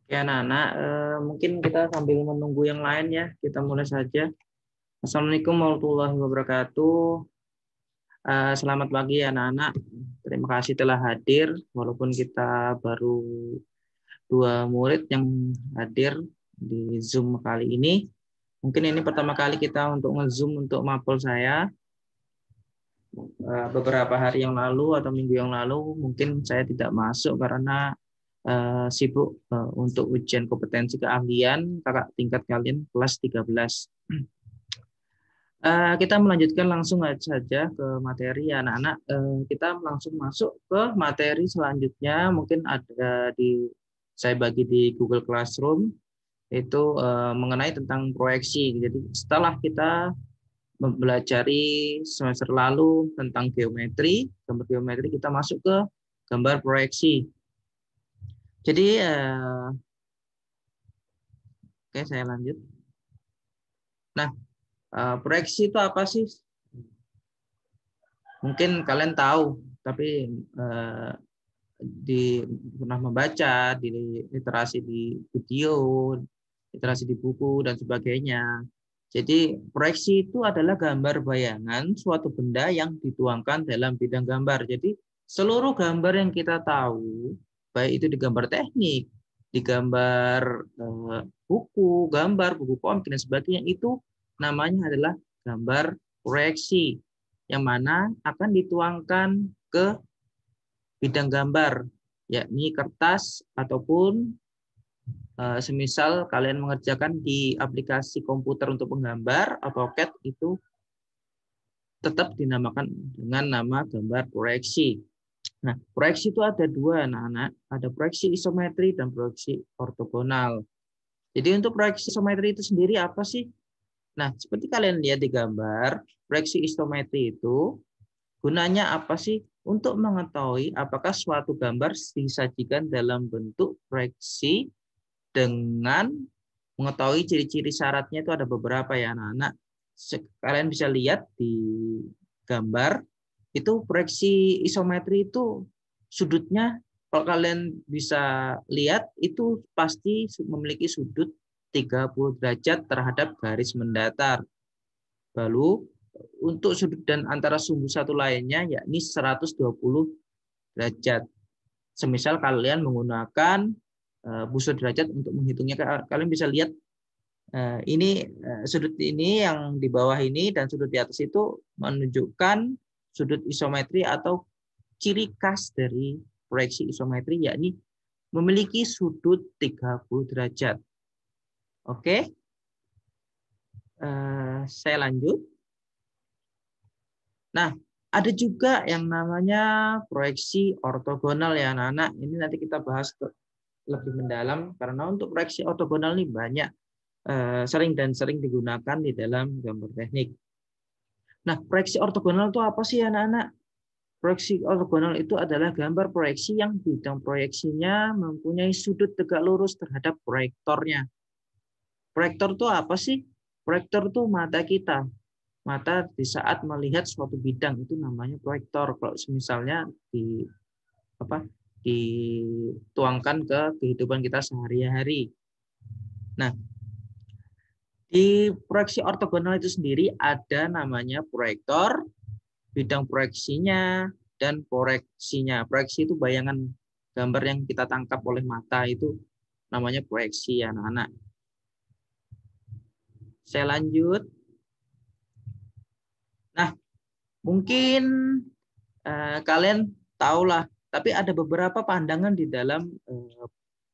Oke, anak-anak, mungkin kita sambil menunggu yang lain ya, kita mulai saja. Assalamualaikum warahmatullahi wabarakatuh. Selamat pagi anak-anak. Terima kasih telah hadir, walaupun kita baru 2 murid yang hadir di Zoom kali ini. Mungkin ini pertama kali kita untuk nge-Zoom untuk mapel saya. Beberapa hari yang lalu atau minggu yang lalu mungkin saya tidak masuk karena sibuk untuk ujian kompetensi keahlian kakak tingkat kalian kelas 13. Kita melanjutkan langsung saja ke materi anak-anak. Kita langsung masuk ke materi selanjutnya. Mungkin ada saya bagi di Google Classroom itu mengenai tentang proyeksi. Jadi setelah kita mempelajari semester lalu tentang geometri, gambar geometri, kita masuk ke gambar proyeksi. Jadi oke, saya lanjut. Nah, proyeksi itu apa sih? Mungkin kalian tahu, tapi pernah membaca di literasi di video, literasi di buku dan sebagainya. Jadi proyeksi itu adalah gambar bayangan suatu benda yang dituangkan dalam bidang gambar. Jadi seluruh gambar yang kita tahu, baik itu di gambar teknik, di gambar buku, gambar, buku komik dan sebagainya, itu namanya adalah gambar proyeksi, yang mana akan dituangkan ke bidang gambar, yakni kertas ataupun semisal kalian mengerjakan di aplikasi komputer untuk menggambar, AutoCAD, itu tetap dinamakan dengan nama gambar proyeksi. Nah, proyeksi itu ada dua, anak-anak. Ada proyeksi isometri dan proyeksi ortogonal. Jadi untuk proyeksi isometri itu sendiri apa sih? Nah, seperti kalian lihat di gambar, proyeksi isometri itu gunanya apa sih? Untuk mengetahui apakah suatu gambar disajikan dalam bentuk proyeksi dengan mengetahui ciri-ciri syaratnya. Itu ada beberapa ya anak-anak. Kalian bisa lihat di gambar, itu proyeksi isometri itu sudutnya, kalau kalian bisa lihat, itu pasti memiliki sudut 30 derajat terhadap garis mendatar. Lalu untuk sudut dan antara sumbu satu lainnya yakni 120 derajat. Semisal kalian menggunakan busur derajat untuk menghitungnya, kalian bisa lihat ini sudut ini yang di bawah ini dan sudut di atas itu menunjukkan sudut isometri atau ciri khas dari proyeksi isometri, yakni memiliki sudut 30 derajat. Oke, saya lanjut. Nah, ada juga yang namanya proyeksi ortogonal ya anak-anak. Ini nanti kita bahas lebih mendalam karena untuk proyeksi ortogonal ini banyak sering digunakan di dalam gambar teknik. Nah, proyeksi ortogonal itu apa sih anak-anak? Proyeksi ortogonal itu adalah gambar proyeksi yang bidang proyeksinya mempunyai sudut tegak lurus terhadap proyektornya. Proyektor itu apa sih? Proyektor itu mata kita. Mata di saat melihat suatu bidang itu namanya proyektor. Kalau misalnya dituangkan ke kehidupan kita sehari-hari. Nah, di proyeksi ortogonal itu sendiri ada namanya proyektor, bidang proyeksinya, dan proyeksinya. Proyeksi itu bayangan gambar yang kita tangkap oleh mata, itu namanya proyeksi ya anak-anak. Saya lanjut. Nah, mungkin kalian tahulah, tapi ada beberapa pandangan di dalam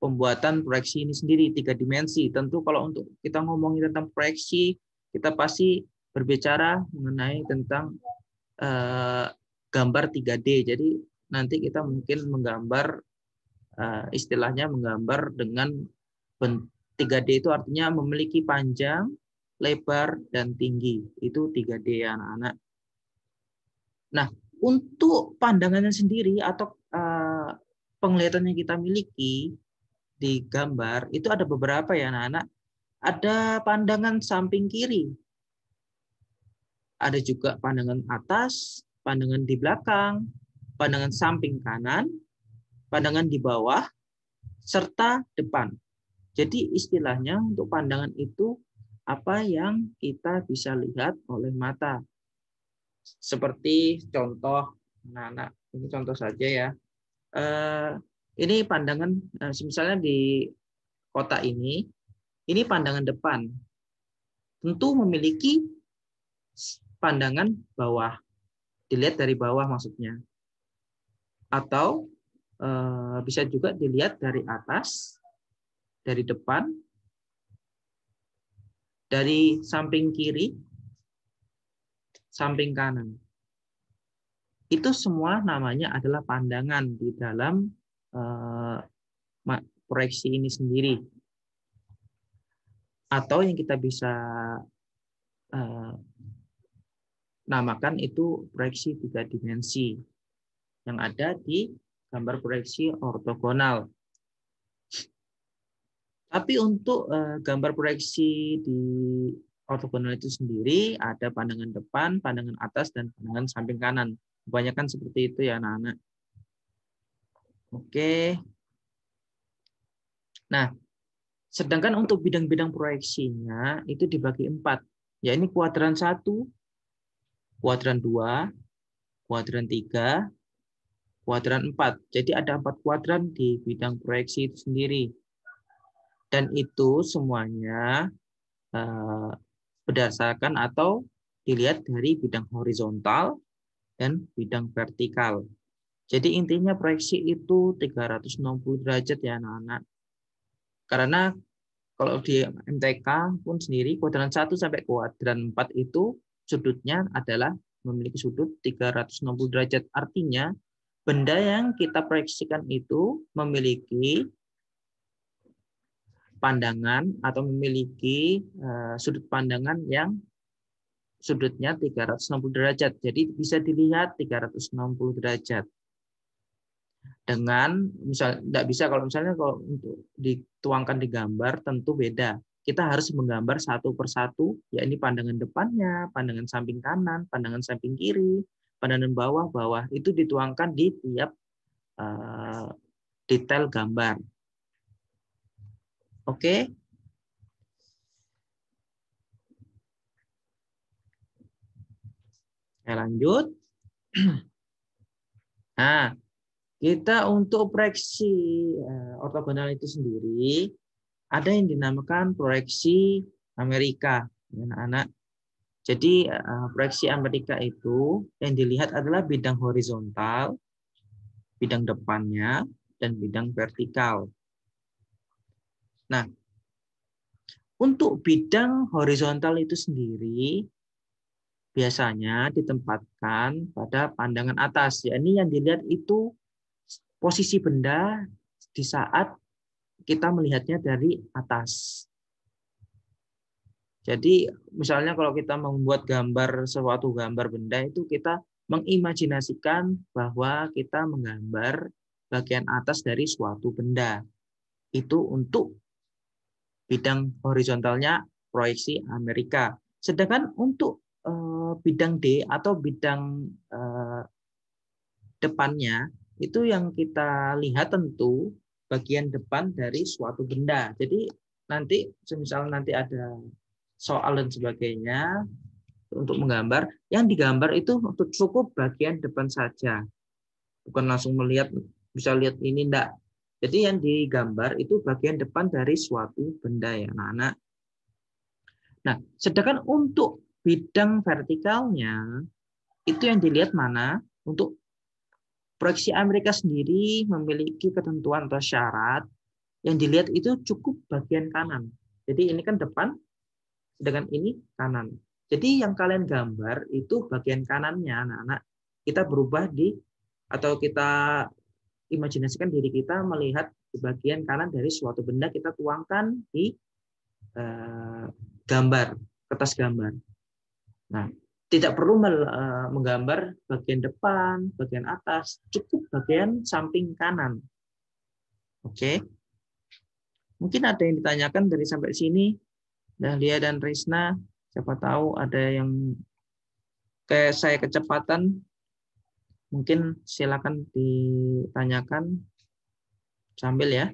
pembuatan proyeksi ini sendiri, 3 dimensi. Tentu kalau untuk kita ngomongin tentang proyeksi, kita pasti berbicara mengenai tentang gambar 3D. Jadi nanti kita mungkin menggambar, istilahnya menggambar dengan 3D itu artinya memiliki panjang, lebar, dan tinggi. Itu 3D ya anak-anak. Nah, untuk pandangannya sendiri atau penglihatan yang kita miliki di gambar, itu ada beberapa ya anak-anak. Ada pandangan samping kiri. Ada juga pandangan atas, pandangan di belakang, pandangan samping kanan, pandangan di bawah, serta depan. Jadi istilahnya untuk pandangan itu apa yang kita bisa lihat oleh mata. Seperti contoh, anak-anak, ini contoh saja ya. Ini pandangan, misalnya di kota ini pandangan depan. Tentu memiliki pandangan bawah, dilihat dari bawah maksudnya. Atau bisa juga dilihat dari atas, dari depan, dari samping kiri, samping kanan. Itu semua namanya adalah pandangan di dalam proyeksi ini sendiri. Atau yang kita bisa namakan itu proyeksi 3 dimensi yang ada di gambar proyeksi ortogonal. Tapi untuk gambar proyeksi di ortogonal itu sendiri ada pandangan depan, pandangan atas, dan pandangan samping kanan. Kebanyakan seperti itu ya anak-anak. Oke. Nah, sedangkan untuk bidang-bidang proyeksinya itu dibagi 4. Ya ini kuadran 1, kuadran 2, kuadran 3, kuadran 4. Jadi ada 4 kuadran di bidang proyeksi itu sendiri. Dan itu semuanya berdasarkan atau dilihat dari bidang horizontal dan bidang vertikal. Jadi intinya proyeksi itu 360 derajat ya anak-anak. Karena kalau di MTK pun sendiri kuadran 1 sampai kuadran 4 itu sudutnya adalah memiliki sudut 360 derajat. Artinya benda yang kita proyeksikan itu memiliki pandangan atau memiliki sudut pandangan yang sudutnya 360 derajat. Jadi bisa dilihat 360 derajat. Dengan misal tidak bisa kalau misalnya kalau untuk dituangkan di gambar tentu beda. Kita harus menggambar satu persatu, yakni pandangan depannya, pandangan samping kanan, pandangan samping kiri, pandangan bawah itu dituangkan di tiap detail gambar. Oke. Saya lanjut. Nah, kita untuk proyeksi ortogonal itu sendiri ada yang dinamakan proyeksi Amerika, anak-anak. Jadi proyeksi Amerika itu yang dilihat adalah bidang horizontal, bidang depannya, dan bidang vertikal. Nah, untuk bidang horizontal itu sendiri biasanya ditempatkan pada pandangan atas. Ya, ini yang dilihat itu posisi benda di saat kita melihatnya dari atas. Jadi misalnya kalau kita membuat gambar suatu gambar benda itu kita mengimajinasikan bahwa kita menggambar bagian atas dari suatu benda. Itu untuk bidang horizontalnya proyeksi Amerika. Sedangkan untuk bidang D atau bidang depannya itu yang kita lihat tentu bagian depan dari suatu benda. Jadi nanti semisal nanti ada soal dan sebagainya untuk menggambar, yang digambar itu untuk cukup bagian depan saja. Bukan langsung melihat, bisa lihat ini enggak. Jadi yang digambar itu bagian depan dari suatu benda ya anak-anak. Nah, sedangkan untuk bidang vertikalnya itu yang dilihat mana? Untuk proyeksi Amerika sendiri memiliki ketentuan atau syarat yang dilihat itu cukup bagian kanan. Jadi ini kan depan, sedangkan ini kanan. Jadi yang kalian gambar itu bagian kanannya anak-anak. Kita berubah atau kita imajinasikan diri kita melihat di bagian kanan dari suatu benda, kita tuangkan di gambar, kertas gambar. Nah, tidak perlu menggambar bagian depan, bagian atas, cukup bagian samping kanan. Oke. Mungkin ada yang ditanyakan dari sampai sini, Dahlia dan Risna, siapa tahu ada yang kayak saya kecepatan, mungkin silakan ditanyakan sambil ya.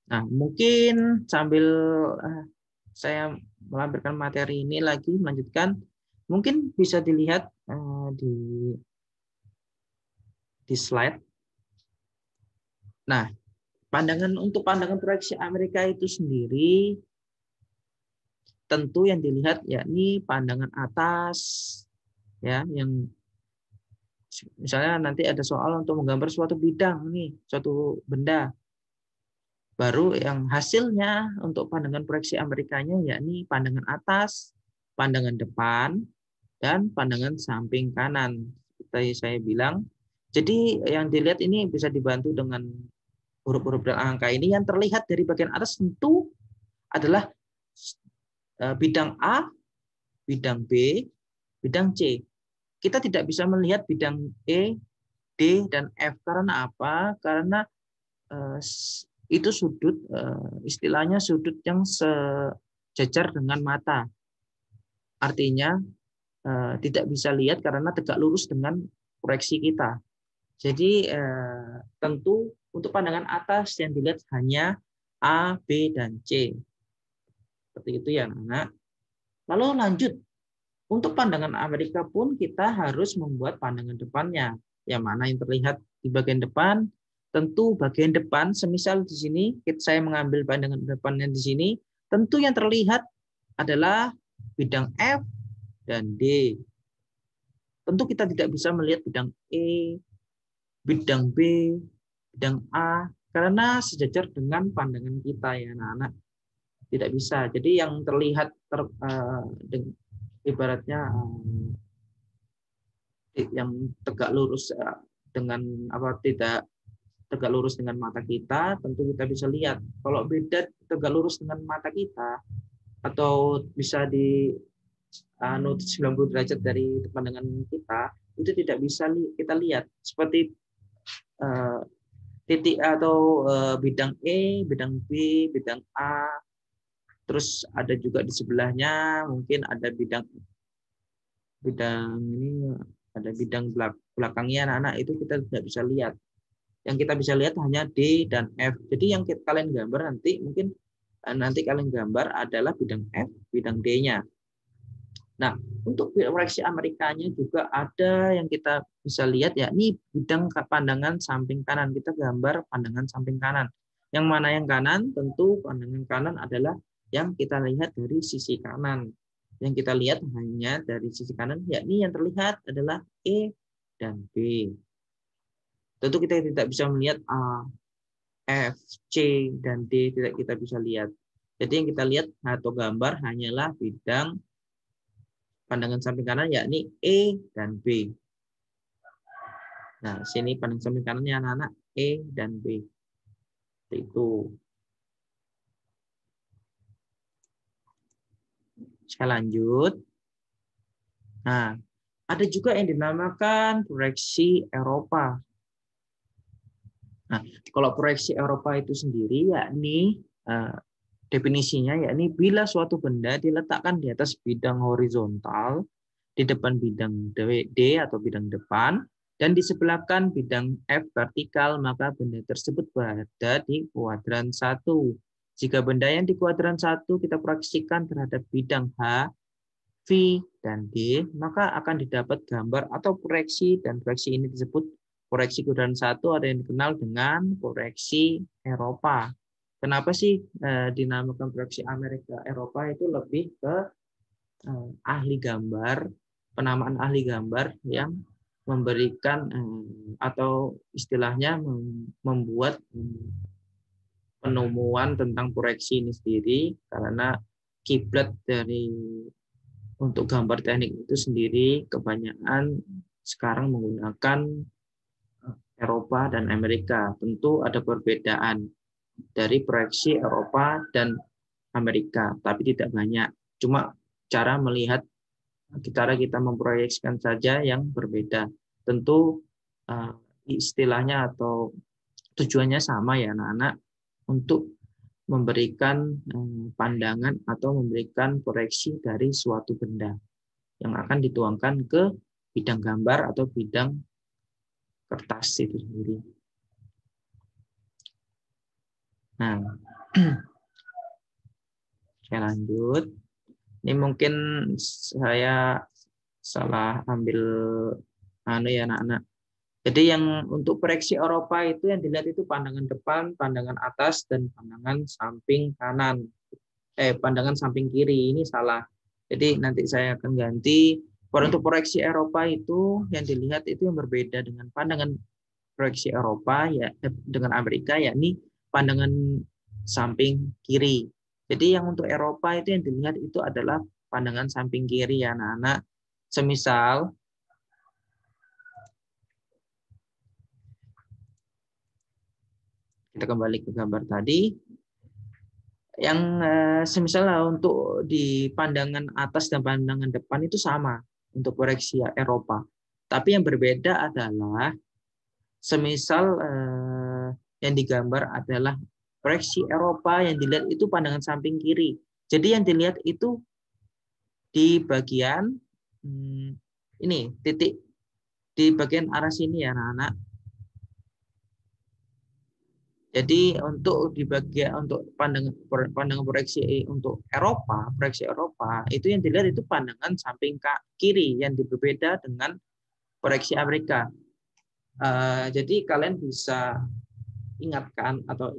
Nah, mungkin sambil saya melampirkan materi ini lagi, melanjutkan, mungkin bisa dilihat di slide. Nah, untuk pandangan proyeksi Amerika itu sendiri, tentu yang dilihat yakni pandangan atas, ya, yang misalnya nanti ada soal untuk menggambar suatu bidang nih, suatu benda. Baru yang hasilnya untuk pandangan proyeksi Amerikanya yakni pandangan atas, pandangan depan, dan pandangan samping kanan. Seperti saya bilang, jadi yang dilihat ini bisa dibantu dengan huruf-huruf dan angka ini. Yang terlihat dari bagian atas tentu adalah bidang A, bidang B, bidang C. Kita tidak bisa melihat bidang E, D, dan F. Karena apa? Karena itu sudut, istilahnya sudut yang sejajar dengan mata. Artinya tidak bisa lihat karena tegak lurus dengan proyeksi kita. Jadi tentu untuk pandangan atas yang dilihat hanya A, B, dan C. Seperti itu ya, anak. Lalu lanjut. Untuk pandangan Amerika pun kita harus membuat pandangan depannya. Yang mana yang terlihat di bagian depan, tentu bagian depan, semisal di sini saya mengambil pandangan depannya di sini, tentu yang terlihat adalah bidang F dan D. Tentu kita tidak bisa melihat bidang E, bidang B, bidang A, karena sejajar dengan pandangan kita ya anak-anak. Tidak bisa. Jadi yang terlihat ibaratnya yang tegak lurus dengan tidak tegak lurus dengan mata kita, tentu kita bisa lihat. Kalau beda tegak lurus dengan mata kita atau bisa di 90 derajat dari pandangan kita, itu tidak bisa kita lihat. Seperti titik atau bidang E, bidang B, bidang A, terus ada juga di sebelahnya mungkin ada bidang ini, ada bidang belakangnya anak-anak, itu kita tidak bisa lihat. Yang kita bisa lihat hanya D dan F. Jadi yang kalian gambar nanti mungkin nanti kalian gambar adalah bidang F, bidang D-nya. Nah, untuk proyeksi Amerikanya juga ada yang kita bisa lihat, ya ini bidang pandangan samping kanan. Kita gambar pandangan samping kanan. Yang mana yang kanan? Tentu pandangan kanan adalah yang kita lihat dari sisi kanan. Yang kita lihat hanya dari sisi kanan, yakni yang terlihat adalah E dan B. Tentu kita tidak bisa melihat A, F, C, dan D, tidak kita bisa lihat. Jadi yang kita lihat atau gambar hanyalah bidang pandangan samping kanan, yakni E dan B. Nah, sini pandangan samping kanannya anak-anak E dan B. Itu. Saya lanjut. Nah, ada juga yang dinamakan proyeksi Eropa. Nah, kalau proyeksi Eropa itu sendiri, yakni definisinya yakni bila suatu benda diletakkan di atas bidang horizontal, di depan bidang D atau bidang depan, dan di sebelah kanan bidang F vertikal, maka benda tersebut berada di kuadran 1. Jika benda yang di kuadran 1 kita proyeksikan terhadap bidang H, V, dan D, maka akan didapat gambar atau proyeksi, dan proyeksi ini disebut proyeksi kuadran 1, ada yang dikenal dengan proyeksi Eropa. Kenapa sih dinamakan proyeksi Amerika Eropa? Itu lebih ke ahli gambar, penamaan ahli gambar yang memberikan atau istilahnya membuat penemuan tentang proyeksi ini sendiri, karena kiblat dari untuk gambar teknik itu sendiri kebanyakan sekarang menggunakan Eropa dan Amerika. Tentu ada perbedaan dari proyeksi Eropa dan Amerika, tapi tidak banyak. Cuma cara melihat, cara kita memproyeksikan saja yang berbeda. Tentu istilahnya atau tujuannya sama ya anak-anak, untuk memberikan pandangan atau memberikan proyeksi dari suatu benda yang akan dituangkan ke bidang gambar atau bidang kertas itu sendiri. Nah, saya lanjut. Ini mungkin saya salah ambil ya anak-anak. Jadi yang untuk proyeksi Eropa itu yang dilihat itu pandangan depan, pandangan atas, dan pandangan samping kanan. Pandangan samping kiri ini salah. Jadi nanti saya akan ganti. Untuk proyeksi Eropa itu yang dilihat itu yang berbeda dengan pandangan proyeksi Eropa ya dengan Amerika, yakni pandangan samping kiri. Jadi yang untuk Eropa itu yang dilihat itu adalah pandangan samping kiri ya anak-anak. Semisal kita kembali ke gambar tadi, yang semisal untuk di pandangan atas dan pandangan depan itu sama untuk proyeksi Eropa. Tapi yang berbeda adalah semisal yang digambar adalah proyeksi Eropa yang dilihat itu pandangan samping kiri. Jadi yang dilihat itu di bagian ini titik di bagian arah sini ya anak-anak. Jadi untuk di bagian untuk pandangan proyeksi untuk proyeksi Eropa itu yang dilihat itu pandangan samping kiri yang berbeda dengan proyeksi Amerika. Jadi kalian bisa ingatkan atau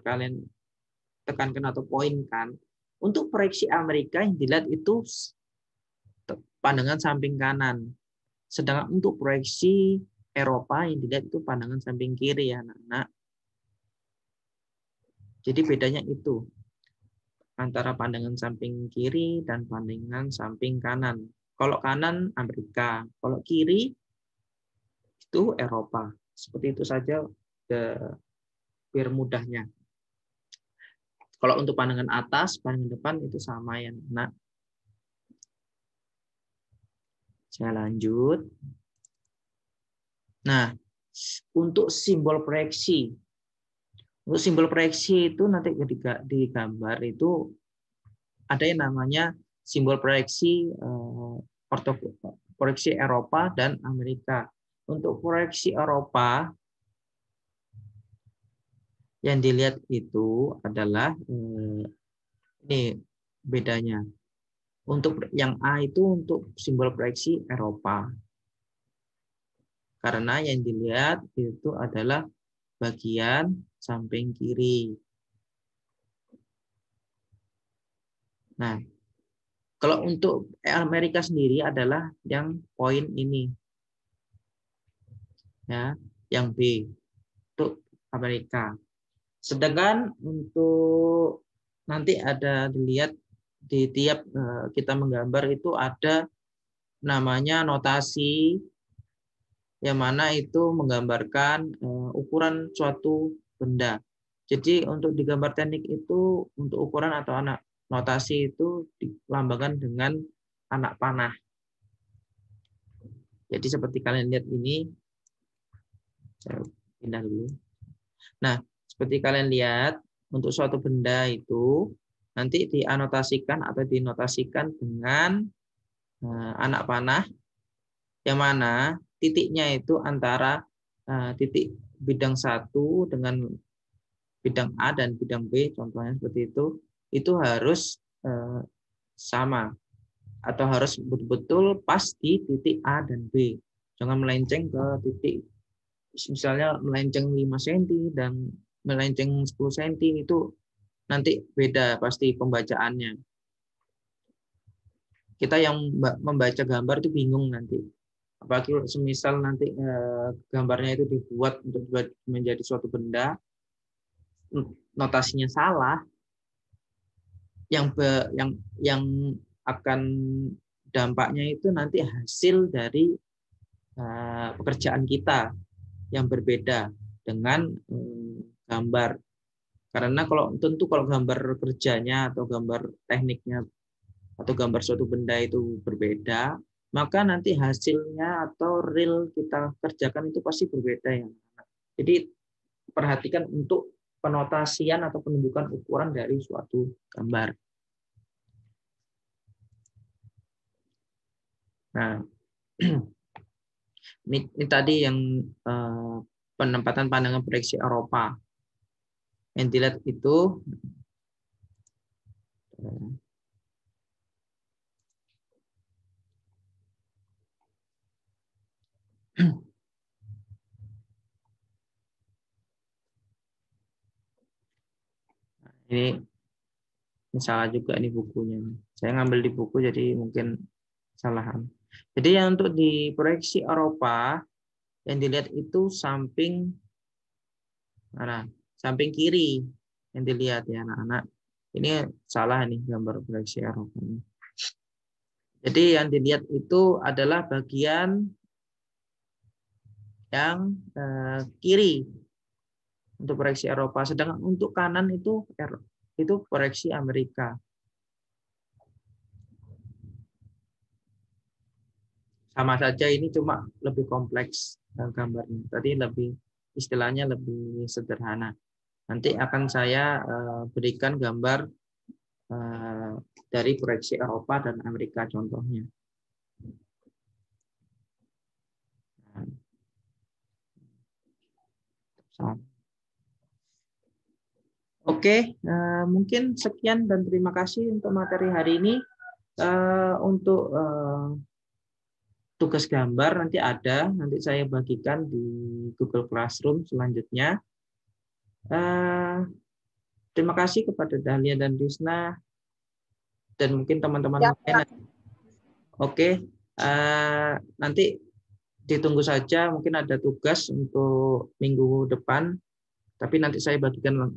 kalian tekankan atau poinkan untuk proyeksi Amerika yang dilihat itu pandangan samping kanan. Sedangkan untuk proyeksi Eropa yang dilihat itu pandangan samping kiri ya anak-anak. Jadi bedanya itu antara pandangan samping kiri dan pandangan samping kanan. Kalau kanan Amerika, kalau kiri itu Eropa. Seperti itu saja biar mudahnya. Kalau untuk pandangan atas, pandangan depan itu sama ya, anak. Saya lanjut. Nah, untuk simbol proyeksi. Untuk simbol proyeksi itu nanti ketika di gambar itu ada yang namanya simbol proyeksi proyeksi Eropa dan Amerika. Untuk proyeksi Eropa yang dilihat itu adalah ini bedanya. Untuk yang A itu untuk simbol proyeksi Eropa. Karena yang dilihat itu adalah bagian samping kiri. Nah, kalau untuk Amerika sendiri adalah yang poin ini. Ya, yang B untuk Amerika. Sedangkan untuk nanti ada dilihat di tiap kita menggambar itu ada namanya notasi yang mana itu menggambarkan ukuran suatu benda. Jadi untuk digambar teknik itu untuk ukuran atau notasi itu dilambangkan dengan anak panah. Jadi seperti kalian lihat ini, saya pindah dulu. Nah, seperti kalian lihat untuk suatu benda itu nanti dianotasikan atau dinotasikan dengan anak panah, yang mana titiknya itu antara titik bidang 1 dengan bidang A dan bidang B, contohnya seperti itu harus sama atau harus betul-betul pas di titik A dan B. Jangan melenceng ke titik, misalnya melenceng 5 cm dan melenceng 10 cm itu nanti beda pasti pembacaannya. Kita yang membaca gambar itu bingung nanti. Apalagi semisal nanti gambarnya itu dibuat untuk menjadi suatu benda, notasinya salah, yang akan dampaknya itu nanti hasil dari pekerjaan kita yang berbeda dengan gambar. Karena kalau gambar kerjanya atau gambar tekniknya atau gambar suatu benda itu berbeda, maka nanti hasilnya atau real kita kerjakan itu pasti berbeda ya. Jadi perhatikan untuk penotasian atau penunjukan ukuran dari suatu gambar. Nah, ini tadi yang penempatan pandangan proyeksi Eropa. Yang dilihat itu ini salah juga nih bukunya. Saya ngambil di buku jadi mungkin kesalahan. Jadi yang untuk di proyeksi Eropa yang dilihat itu samping mana? Samping kiri yang dilihat ya anak-anak. Ini salah nih gambar proyeksi Eropa ini. Jadi yang dilihat itu adalah bagian yang kiri untuk proyeksi Eropa, sedangkan untuk kanan itu proyeksi Amerika. Sama saja, ini cuma lebih kompleks gambarnya. Tadi lebih istilahnya lebih sederhana. Nanti akan saya berikan gambar dari proyeksi Eropa dan Amerika contohnya. Oke, mungkin sekian dan terima kasih untuk materi hari ini. Untuk tugas gambar nanti saya bagikan di Google Classroom selanjutnya. Terima kasih kepada Dahlia dan Rizna dan mungkin teman-teman lain. Oke, nanti ditunggu saja, mungkin ada tugas untuk minggu depan, tapi nanti saya bagikan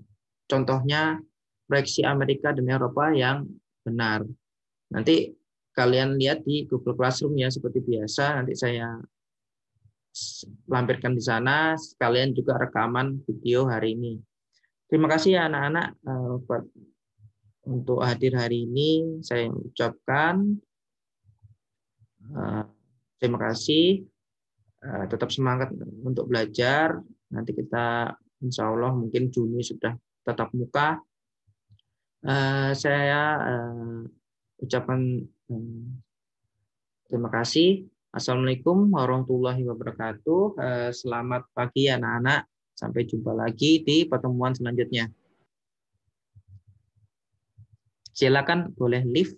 contohnya proyeksi Amerika dan Eropa yang benar. Nanti kalian lihat di Google Classroom ya seperti biasa, nanti saya lampirkan di sana, sekalian juga rekaman video hari ini. Terima kasih ya anak-anak untuk hadir hari ini. Saya ucapkan terima kasih. Tetap semangat untuk belajar. Nanti kita insya Allah mungkin Juni sudah tatap muka. Saya ucapkan terima kasih. Assalamualaikum warahmatullahi wabarakatuh. Selamat pagi anak-anak. Sampai jumpa lagi di pertemuan selanjutnya. Silakan boleh live.